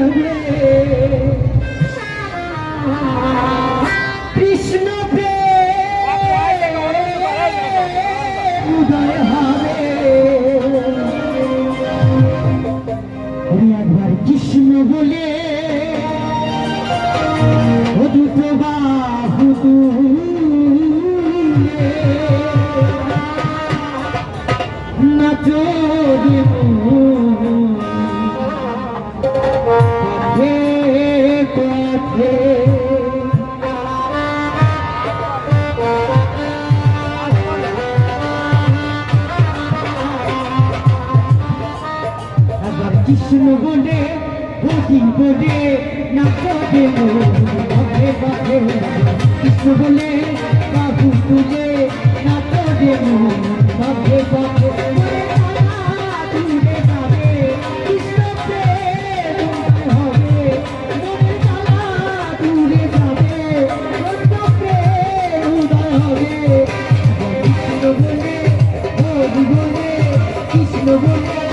যাবে কৃষ্ণ উদয় হবে একবার কৃষ্ণ বলে অদ্ভুত বাহু নাচো পথে পথে কৃষ্ণ বলে ভোজি বলে নাচো দেব পথে পথে কৃষ্ণ বলে বাহু তুলে নাচো দেব পথে পথে দূরে যাবে কৃষ্ণ প্রেম হবে মনের জ্বালা দূরে যাবে কৃষ্ণ প্রেম উদয় হবে কৃষ্ণ বলে ভোজি বলে কৃষ্ণ বলে